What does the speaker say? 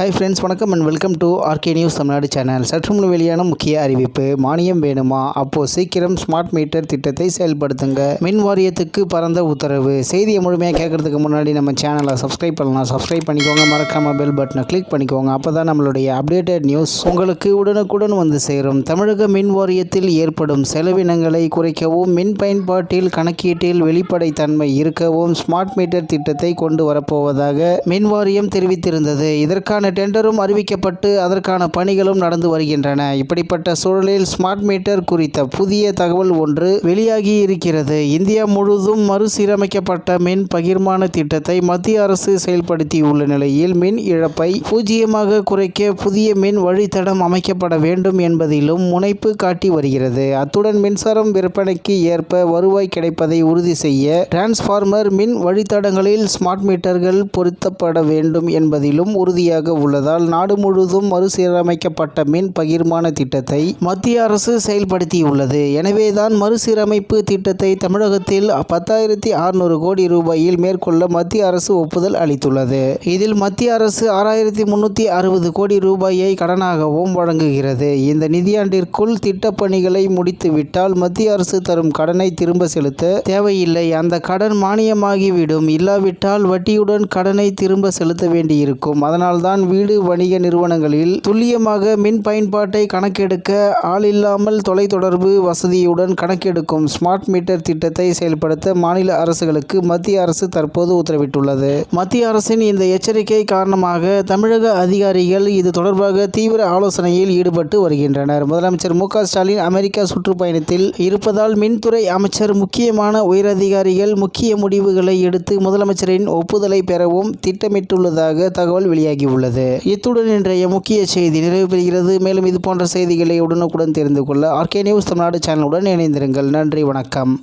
Hi friends, வணக்கம் and welcome to RK news Tamil Nadu channel. சற்று முன் வெளியான முக்கிய அறிவிப்பு. மானியம் வேணுமா? அப்போ சீக்கிரம் ஸ்மார்ட் மீட்டர் திட்டத்தை செயல்படுத்துங்க. மின் வாரியத்துக்கு பரந்த உத்தரவு. செய்தியை முழுமையாக கேட்கறதுக்கு முன்னாடி நம்ம சேனலை சப்ஸ்கிரைப் பண்ணலாம். சப்ஸ்கிரைப் பண்ணிக்கோங்க. மறக்காம பெல் பட்டனை கிளிக் பண்ணிக்கோங்க. அப்போ தான் நம்மளுடைய அப்டேட்டட் நியூஸ் உங்களுக்கு உடனுக்குடன் வந்து சேரும். தமிழக மின் வாரியத்தில் ஏற்படும் செலவினங்களை குறைக்கவும், மின் பயன்பாட்டில் கணக்கீட்டில் வெளிப்படைத்தன்மை இருக்கவும் ஸ்மார்ட் மீட்டர் திட்டத்தை கொண்டு வரப்போவதாக மின் வாரியம் தெரிவித்திருந்தது. இதற்கான டெண்டரும் அறிவிக்கப்பட்டு அதற்கான பணிகளும் நடந்து வருகின்றன. இப்படிப்பட்ட சூழலில் ஸ்மார்ட் மீட்டர் குறித்த புதிய தகவல் ஒன்று வெளியாகி இருக்கிறது. இந்தியா முழுவதும் மறுசீரமைக்கப்பட்ட மின் பகிர்மான திட்டத்தை மத்திய அரசு செயல்படுத்தியுள்ள நிலையில் மின் இழப்பை பூஜ்ஜியமாக குறைக்க புதிய மின் வழித்தடம் அமைக்கப்பட வேண்டும் என்பதிலும் முனைப்பு காட்டி வருகிறது. அத்துடன் மின்சாரம் விற்பனைக்கு ஏற்ப வருவாய் கிடைப்பதை உறுதி செய்ய டிரான்ஸ்பார்மர் மின் வழித்தடங்களில் ஸ்மார்ட் மீட்டர்கள் பொருத்தப்பட வேண்டும் என்பதிலும் உறுதியாக உள்ளதால் நாடு முழுவதும் மறுசீரமைக்கப்பட்ட மின் பகிர்மான திட்டத்தை மத்திய அரசு செயல்படுத்தியுள்ளது. எனவேதான் மறுசீரமைப்பு திட்டத்தை தமிழகத்தில் 10,600 கோடி ரூபாயில் மேற்கொள்ள மத்திய அரசு ஒப்புதல் அளித்துள்ளது. இதில் மத்திய அரசு 6,360 கோடி ரூபாயை கடனாகவும் வழங்குகிறது. இந்த நிதியாண்டிற்குள் திட்டப்பணிகளை முடித்துவிட்டால் மத்திய அரசு தரும் கடனை திரும்ப செலுத்த தேவையில்லை. அந்த கடன் மானியமாகிவிடும். இல்லாவிட்டால் வட்டியுடன் கடனை திரும்ப செலுத்த வேண்டியிருக்கும். அதனால்தான் வீடு வணிக நிறுவனங்களில் துல்லியமாக மின் பயன்பாட்டை கணக்கெடுக்க ஆளில்லாமல் தொலைத்தொடர்பு வசதியுடன் கணக்கெடுக்கும் ஸ்மார்ட் மீட்டர் திட்டத்தை செயல்படுத்த மாநில அரசுகளுக்கு மத்திய அரசு தற்போது உத்தரவிட்டுள்ளது. மத்திய அரசின் இந்த எச்சரிக்கை காரணமாக தமிழக அதிகாரிகள் இது தொடர்பாக தீவிர ஆலோசனையில் ஈடுபட்டு வருகின்றனர். முதலமைச்சர் மு.க.ஸ்டாலின் அமெரிக்கா சுற்றுப்பயணத்தில் இருப்பதால் மின்துறை அமைச்சர் முக்கியமான உயரதிகாரிகள் முக்கிய முடிவுகளை எடுத்து முதலமைச்சரின் ஒப்புதலை பெறவும் திட்டமிட்டுள்ளதாக தகவல் வெளியாகியுள்ளது. இத்துடன் இன்றைய முக்கிய செய்தி நிறைவு பெறுகிறது. மேலும் இது போன்ற செய்திகளை உடனுக்குடன் தெரிந்து கொள்ள ஆர்கே நியூஸ் தமிழ்நாடு சேனலுடன் இணைந்திருங்கள். நன்றி, வணக்கம்.